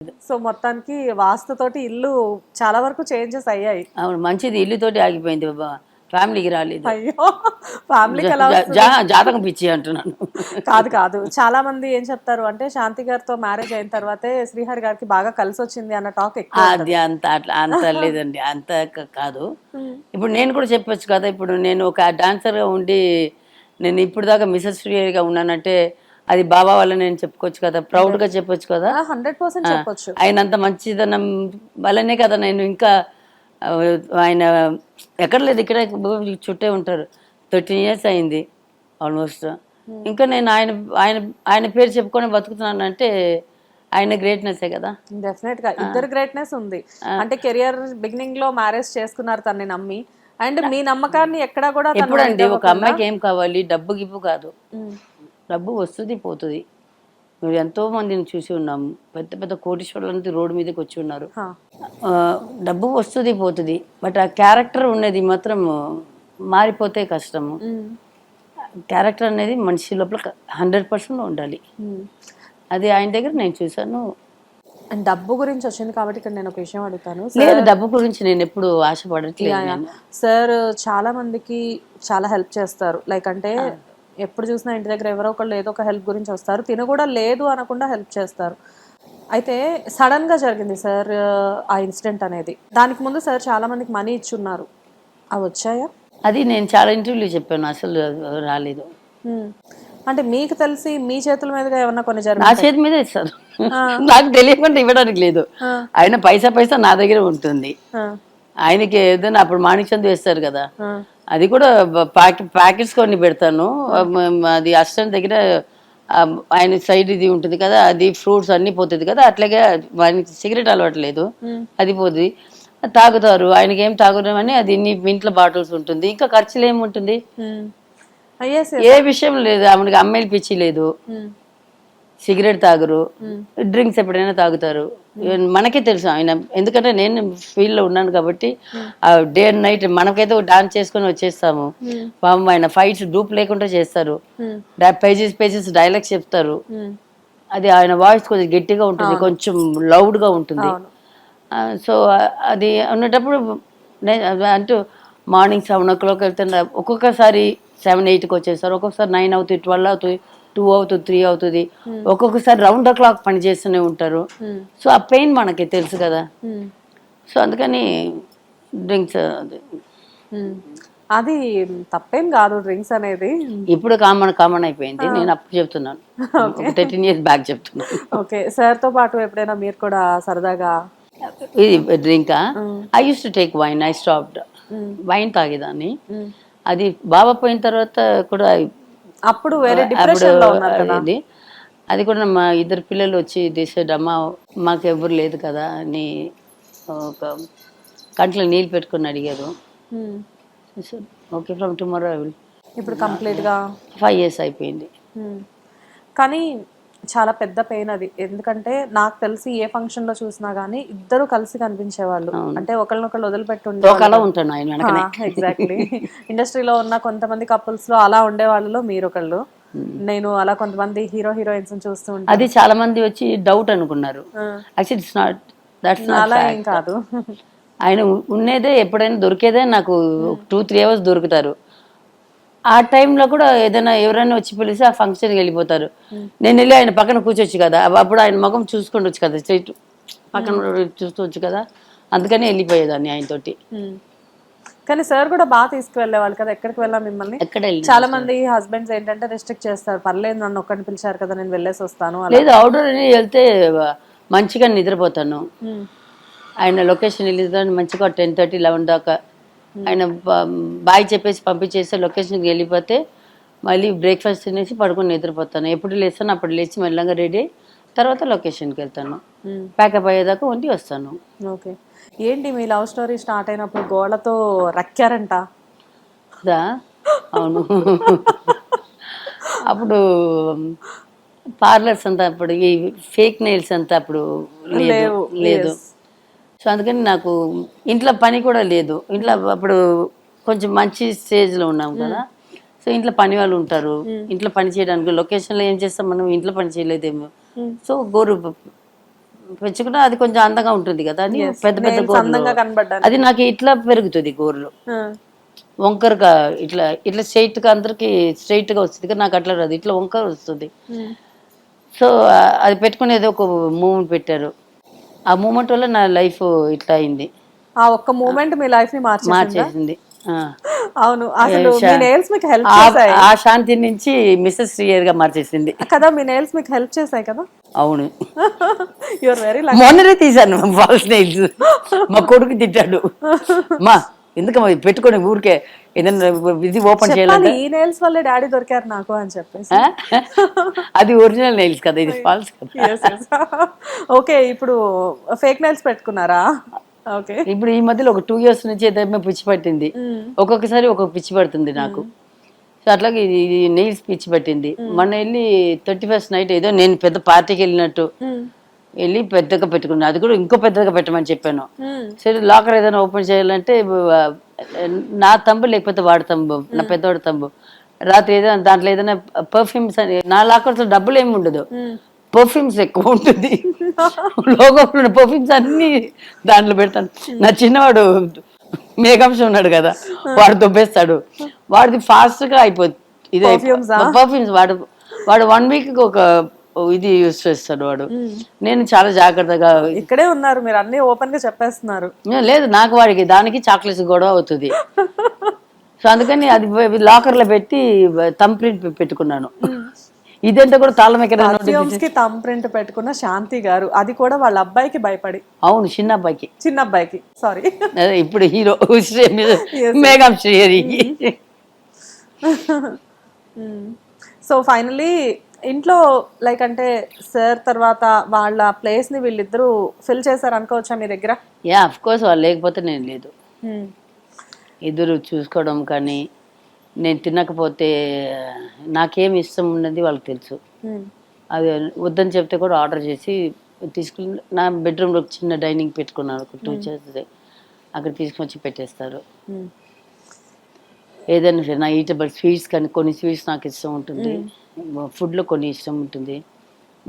So మొత్తానికి వాస్తుతోటి ఇల్లు చాలా వరకు చేంజెస్ అయ్యాయి. అవును, మంచిది. ఇల్లుతోటి ఆగిపోయింది బాబా, ఫ్యామిలీకి రాలేదు. అయ్యో! ఫ్యామిలీకి ఎలా వస్తది? జాతకం పిచ్చి అంటున్నాను. కాదు కాదు. చాలా మంది ఏం చెప్తారు అంటే శాంతి గారితో మ్యారేజ్ అయిన తర్వాతే శ్రీహరి గారికి బాగా కలిసొచ్చింది అన్న టాక్ ఎక్కువ అది ఉంటది. అంత లేదండి, అంత కాదు. హ్మ్. ఇప్పుడు నేను కూడా చెప్పొచ్చు కదా, ఇప్పుడు నేను ఒక డాన్సర్గా ఉండి నేను ఇప్పుడు దాకా మిసెస్ శ్రీహరిగా ఉన్నానంటే అది బాబా వల్ల నేను చెప్పుకోవచ్చు కదా, ప్రౌడ్గా చెప్పొచ్చు కదా. 100% ఆ, చెప్పొచ్చు. ఆయనంత మంచిదనం వల్లనే కదా నేను ఇంకా ఆ, ఆయన ఎక్కడ లేదు, ఇక్కడ చుట్టే ఉంటారు. 13 years అయింది ఆల్మోస్ట్. ఇంకా నేను ఆయన ఆయన ఆయన పేరు చెప్పుకొని బతుకుతున్నాను అంటే ఆయన గ్రేట్నెస్సే కదా. డెఫినెట్ గా ఇద్దరు గ్రేట్నెస్ ఉంది. అంటే కెరియర్ బిగినింగ్ లో మ్యారేజ్ చేసుకున్నారు తనని నమ్మి, అండ్ మీ నమ్మకాన్ని ఎక్కడా కూడా తను ఎప్పుడండి ఒక ఇదవ్వకుండా. అమ్మాయికి ఏం కావాలి, డబ్బు గిబ్బు కాదు. ఉమ్, డబ్బు వస్తుంది పోతుంది. మేము ఎంతో మందిని చూసి ఉన్నాము, పెద్ద పెద్ద కోటీశ్వరులంతా రోడ్డు మీదకి వచ్చి ఉన్నారు. హా. ఆ, డబ్బు వస్తుంది పోతుంది, బట్ ఆ క్యారెక్టర్ ఉన్నది మాత్రం మారిపోతే కష్టము. ఉమ్, క్యారెక్టర్ అనేది మనిషి లోపల 100% ఉండాలి. ఉమ్. అది ఆయన దగ్గర నేను చూశాను. అండ్ డబ్బు గురించి వచ్చింది కాబట్టి ఇక్కడ నేను ఒక విషయం అడుగుతాను లేదు, డబ్బు గురించి నేను ఎప్పుడు ఆశపడట్లేదు. నేను సార్. చాలా మందికి చాలా హెల్ప్ చేస్తారు. లైక్ అంటే ఎప్పుడు చూసినా ఇంటి దగ్గర ఎవరో ఒకళ్ళు ఏదో ఒక హెల్ప్ గురించి వస్తారు, తిన కూడా లేదు అనకుండా హెల్ప్ చేస్తారు. అయితే సడన్ గా జరిగింది సార్ ఆ ఇన్సిడెంట్ అనేది. దానికి ముందు సార్ చాలా మందికి మనీ ఇచ్చున్నారు, అవి వచ్చాయా? అది నేను చాలా ఇంటర్వ్యూలో చెప్పాను, అసలు రాలేదు. హ్మ్. అంటే మీకు తెలిసి మీ చేతుల మీదుగా ఏమన్నా కొన్ని నా జరిగాయి? చేతి మీద ఇస్తారు. నాకు తెలియకుండా ఇవ్వడానికి లేదు. ఆయన పైసా నా దగ్గర ఉంటుంది. ఆయనకి ఏదైనా అప్పుడు మాణిక్చంద్ వేస్తారు కదా, అది కూడా ప్యాకెట్స్ కొన్ని పెడతాను. అది అసిస్టెంట్ దగ్గర ఆయన సైడ్ ఇది ఉంటుంది కదా, అది ఫ్రూట్స్ అన్ని పోతుంది కదా, అట్లాగే ఆయనకి సిగరెట్ అలవాట్లేదు, అది పోతుంది. తాగుతారు, ఆయనకి ఏం తాగుతామని అది ఇంట్లో బాటిల్స్ ఉంటుంది. ఇంకా ఖర్చులు ఏముంటుంది, ఏ విషయం లేదు. ఆమెకి అమ్మాయిలు పిచ్చి లేదు, సిగరెట్ తాగరు, డ్రింక్స్ ఎప్పుడైనా తాగుతారు. మనకే తెలుసు ఆయన, ఎందుకంటే నేను ఫీల్డ్లో ఉన్నాను కాబట్టి డే అండ్ నైట్ మనకైతే డాన్స్ చేసుకొని వచ్చేస్తాము. పాపం ఆయన ఫైట్స్ డూప్ లేకుండా చేస్తారు, పేజెస్ డైలాగ్స్ చెప్తారు. అది ఆయన వాయిస్ కొంచెం గట్టిగా ఉంటుంది, కొంచెం లౌడ్గా ఉంటుంది. సో అది ఉన్నటప్పుడు అంటూ మార్నింగ్ 7 o'clock వెళ్తున్నా, ఒక్కొక్కసారి 7-8కి వచ్చేస్తారు, ఒక్కొక్కసారి 9 అవుతుంది, 12 అవుతుంది, 2 అవుతుంది, 3 అవుతుంది. ఒక్కొక్కసారి రౌండ్ ద క్లాక్ పని చేస్తూనే ఉంటారు. సో ఆ పెయిన్ మనకి తెలుసు కదా. సో అందుకని డ్రింక్స్ అది తప్పేం కాదు డ్రింక్స్ అనేది. ఇప్పుడు కామన్ అయిపోయింది. నేను అప్పుడు చెప్తున్నాను, ఒక 13 years బ్యాక్ చెప్తున్నాను. ఓకే. సార్తో పాటు ఎప్పుడైనా మీరు కూడా సరదాగా ఇది డ్రింకా, I used to take wine, I stopped. Wine తాగేదాన్ని. అది బాబా పోయిన తర్వాత కూడా అప్పుడు వేరే డిప్రెషన్ లో ఉన్నారు కదా. అది కూడా మా 2 పిల్లలు వచ్చి డిసైడ్, అమ్మ మాకు ఎవరు లేదు కదా అని ఒక కంట్లో నీళ్ళు పెట్టుకుని అడిగారు. Okay, from tomorrow I will. ఇప్పుడు కంప్లీట్ గా 5 years అయిపోయింది. కానీ చాలా పెద్ద పెయిన్ అది. ఎందుకంటే నాకు తెలిసి ఏ ఫంక్షన్ లో చూసినా గానీ ఇద్దరు కలిసి కనిపించేవాళ్ళు. అంటే ఒకళ్ళనొకళ్ళు వదిలిపెట్టుండే. ఉంటాను ఆయన. ఎగ్జాక్ట్లీ. ఇండస్ట్రీలో ఉన్న కొంతమంది కపుల్స్ లో అలా ఉండే వాళ్ళలో మీరు ఒకళ్ళు. నేను అలా కొంతమంది హీరో హీరోయిన్స్ చూస్తూ ఉంటాను. అది చాలా మంది వచ్చి డౌట్ అనుకున్నారు. Actually it's not, that's not. అలా ఏం కాదు. ఆయన ఉన్నదే ఎప్పుడైనా దొరికేదే నాకు 2-3 hours దొరుకుతారు. ఆ టైంలో కూడా ఏదైనా ఎవరైనా వచ్చి పిలిచి ఆ ఫంక్షన్కి వెళ్ళిపోతారు. నేను వెళ్ళి ఆయన పక్కన కూర్చోవచ్చు కదా, అప్పుడు ఆయన ముఖం చూసుకుంటొచ్చు కదా, స్ట్రైట్ పక్కన చూసుకోవచ్చు కదా. అందుకని వెళ్ళిపోయేదాన్ని ఆయనతోటి. కానీ సార్ కూడా బాగా తీసుకువెళ్ళేవాళ్ళు కదా ఎక్కడికి వెళ్ళా మిమ్మల్ని. చాలా మంది హస్బెండ్స్ ఏంటంటే రెస్ట్రిక్ట్ చేస్తారు, పర్లేదు నన్ను ఒక్కడిని పిలిచారు కదా నేను వెళ్ళేసి వస్తాను. లేదు, అవుట్డోర్ అని వెళ్తే మంచిగా నిద్రపోతాను. ఆయన లొకేషన్ వెళ్ళిదాన్ని మంచిగా 10-11 దాకా ఆయన బాయ్ చెప్పేసి పంపించేస్తే లొకేషన్కి వెళ్ళిపోతే మళ్ళీ బ్రేక్ఫాస్ట్ తినేసి పడుకొని నిద్రపోతాను. ఎప్పుడు లేస్తాను అప్పుడు లేచి మెల్లగా రెడీ, తర్వాత లొకేషన్కి వెళ్తాను. ప్యాకప్ అయ్యేదాకా వండి వస్తాను. ఓకే. ఏంటి మీ లవ్ స్టోరీ స్టార్ట్ అయినప్పుడు గోడతో రక్కారంట? అవును. అప్పుడు పార్లర్స్ అంతా, అప్పుడు ఈ ఫేక్ నెయిల్స్ అంతా అప్పుడు లేదు. సో అందుకని నాకు ఇంట్లో పని కూడా లేదు. ఇంట్లో అప్పుడు కొంచెం మంచి స్టేజ్లో ఉన్నాం కదా. సో ఇంట్లో పని వాళ్ళు ఉంటారు, ఇంట్లో పని చేయడానికి. లొకేషన్లో ఏం చేస్తాం మనం, ఇంట్లో పని చేయలేదేమో. సో పెంచుకున్నా అది కొంచెం అందంగా ఉంటుంది కదా అని పెద్ద పెద్ద nails గోర్లు. అందంగా కనబడ్డానికి. అది నాకు ఇట్లా పెరుగుతుంది గోర్లు, వంకరగా ఇట్లా ఇట్లా స్ట్రైట్గా అందరికి స్ట్రైట్గా వస్తుంది కదా, నాకు అట్లా రాదు, ఇట్లా వంకర వస్తుంది. సో అది పెట్టుకునేది ఒక మూమెంట్ పెట్టారు, ఆ మూమెంట్ వల్ల నా లైఫ్ ఇట్లా అయింది, ఆ ఒక్క మూమెంట్ మీ లైఫ్ ని మార్చేసింది. అవును, అసలు మీ నెయిల్స్ మీకు హెల్ప్ చేశాయి ఆ శాంతి నుంచి మిస్సెస్ శ్రీయర్ గా మార్చేసింది కదా, మీ నెయిల్స్ మీకు హెల్ప్ చేశాయి కదా. అవును, యు ఆర్ వెరీ మొన్ననే తీసాను ఫాల్స్ నెయిల్స్. మా కొడుకు తిట్టాడు, మా ఎందుకమ్మా పెట్టుకొని ఊరికే ఏదైనా ఇది ఓపెన్ చేయాలంటే, ఈ నెయిల్స్ వల్లే డాడీ దొరికారు నాకు అని చెప్పేసి. అది ఒరిజినల్ నెయిల్స్ కదా, ఇది ఫాల్స్ కదా. ఓకే, ఇప్పుడు ఫేక్ నెయిల్స్ పెట్టుకున్నారా? ఓకే, ఇప్పుడు ఈ మధ్యలో ఒక 2 years నుంచి ఏదైనా పిచ్చి పట్టింది, ఒక్కొక్కసారి ఒక్కొక్క పిచ్చి పడుతుంది నాకు. సో అట్లాగే ఇది నెయిల్స్ పిచ్చి పట్టింది. మొన్న వెళ్ళి 31st నైట్ ఏదో నేను పెద్ద పార్టీకి వెళ్ళినట్టు వెళ్ళి పెద్దగా పెట్టుకున్నాను, అది కూడా ఇంకో పెద్దగా పెట్టమని చెప్పాను. సరే లాకర్ ఏదైనా ఓపెన్ చేయాలంటే నా తంబు లేకపోతే వాడి తంబు, నా పెద్దవాడి తంబు, రాత్రి ఏదైనా దాంట్లో ఏదైనా పర్ఫ్యూమ్స్ అని, నా లాకర్స్ డబ్బులు ఏమి ఉండదు, పర్ఫ్యూమ్స్ ఎక్కువ ఉంటుంది, లోగో పర్ఫ్యూమ్స్ అన్ని దాంట్లో పెడతాను. నా చిన్నవాడు మేఘంశం ఉన్నాడు కదా, వాడు దొబ్బేస్తాడు, వాడిది ఫాస్ట్ గా అయిపోతుంది. ఇదే పర్ఫ్యూమ్స్ వాడు 1 week ఒక ఇది యూజ్ చేస్తాడు వాడు. నేను చాలా జాగ్రత్తగా, ఇక్కడే ఉన్నారు మీరు, అన్ని ఓపెన్ గా చెప్పేస్తున్నారు. లేదు, నాకు వాడికి దానికి చాక్లెట్స్ గొడవ అవుతుంది. సో అందుకని అది లాకర్ లో పెట్టి థంబ్ ప్రింట్ పెట్టుకున్నాను. ఇదంతా కూడా తాళం ఎక్కడ థంబ్ ప్రింట్ పెట్టుకున్న శాంతి గారు, అది కూడా వాళ్ళ అబ్బాయికి భయపడి. అవును, చిన్న అబ్బాయికి సారీ, ఇప్పుడు హీరో మేఘం శ్రీహరి. సో ఫైనలీ ఇంట్లో లైక్ అంటే సార్ తర్వాత వాళ్ళ ప్లేస్ ని వీళ్ళిద్దరూ ఫిల్ చేశారు అనుకోవచ్చా మీ దగ్గర? యా, అఫ్ కోర్స్, వాళ్ళు లేకపోతే నేను లేదు. ఇద్దరు చూసుకోవడం కానీ, నేను తినకపోతే నాకేం ఇష్టం ఉన్నది వాళ్ళకి తెలుసు. అది వద్దని చెప్తే కూడా ఆర్డర్ చేసి తీసుకుని నా బెడ్రూమ్లో చిన్న డైనింగ్ పెట్టుకున్నాను, 2 chairs, అక్కడ తీసుకొచ్చి పెట్టేస్తారు. ఏదైనా నా ఈటబుల్ స్వీట్స్ కానీ, కొన్ని స్వీట్స్ నాకు ఇష్టం ఉంటుంది, ఫుడ్లో కొన్ని ఇష్టం ఉంటుంది.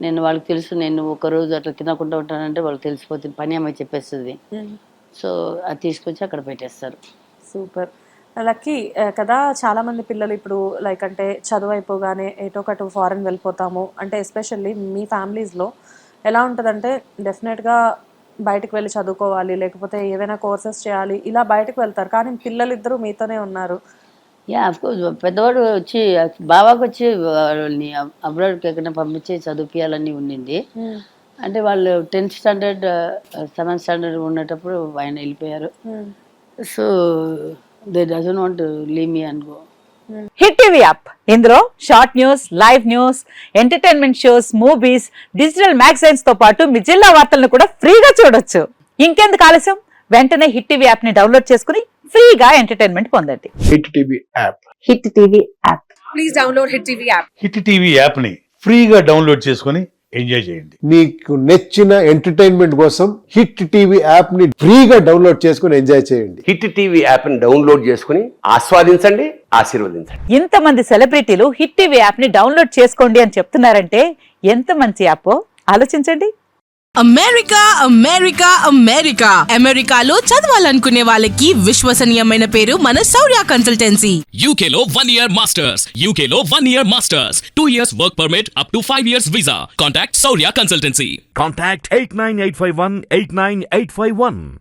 నేను వాళ్ళకి తెలుసు, నేను ఒకరోజు అట్లా తినకుండా ఉంటానంటే వాళ్ళకి తెలిసిపోతుంది, పని అమ్మాయి చెప్పేస్తుంది. సో అది తీసుకొచ్చి అక్కడ పెట్టేస్తారు. సూపర్ లక్కీ కదా. చాలా మంది పిల్లలు ఇప్పుడు లైక్ అంటే చదువు అయిపోగానే ఏటో ఒకటి ఫారెన్ వెళ్ళిపోతాము అంటే, ఎస్పెషల్లీ మీ ఫ్యామిలీస్లో ఎలా ఉంటుందంటే డెఫినెట్గా బయటకు వెళ్ళి చదువుకోవాలి, లేకపోతే ఏదైనా కోర్సెస్ చేయాలి, ఇలా బయటకు వెళ్తారు. కానీ పిల్లలు ఇద్దరు మీతోనే ఉన్నారు. యా, అఫ్కోర్స్, పెద్దవాడు వచ్చి బాబాకి వచ్చి వాళ్ళని అబ్రాడ్కి ఎక్కడైనా పంపించి చదివించాలని ఉండింది. అంటే వాళ్ళు 10th standard 7th standard ఉన్నప్పుడు ఆయన వెళ్ళిపోయారు. So they doesn't want to leave me and go. Hit TV app, ఇందులో short news, live news, entertainment shows, movies, digital magazines తో పాటు మీ జిల్లా వార్తలను కూడా ఫ్రీగా చూడొచ్చు. ఇంకెందుకు ఆలస్యం, వెంటనే హిట్ టీవీ యాప్ ని డౌన్లోడ్ చేసుకుని ఫ్రీగా ఎంటర్టైన్మెంట్ పొందండి. Hit TV app, hit TV app, please download hit TV app. Hit TV app ని ఫ్రీగా డౌన్లోడ్ చేసుకొని ఎంజాయ్ చేయండి. మీకు నచ్చిన ఎంటర్టైన్మెంట్ కోసం హిట్ టీవీ యాప్ ని ఫ్రీగా డౌన్లోడ్ చేసుకొని ఎంజాయ్ చేయండి. హిట్ టీవీ యాప్ ని డౌన్లోడ్ చేసుకుని ఆస్వాదించండి, ఆశీర్వదించండి. ఇంతమంది సెలబ్రిటీలు హిట్ టీవీ యాప్ ని డౌన్లోడ్ చేసుకోండి అని చెప్తున్నారంటే ఎంత మంచి యాప్ ఆలోచించండి. అమెరికా అమెరికా అమెరికా అమెరికాలో చదవాలనుకునే వాళ్ళకి విశ్వసనీయమైన పేరు మన శౌర్య కన్సల్టెన్సీ. UK లో 1 year masters, UK లో 1 year masters, 2 years work permit up to 5 years visa. Contact Saurya Consultancy. Contact 89851 89851.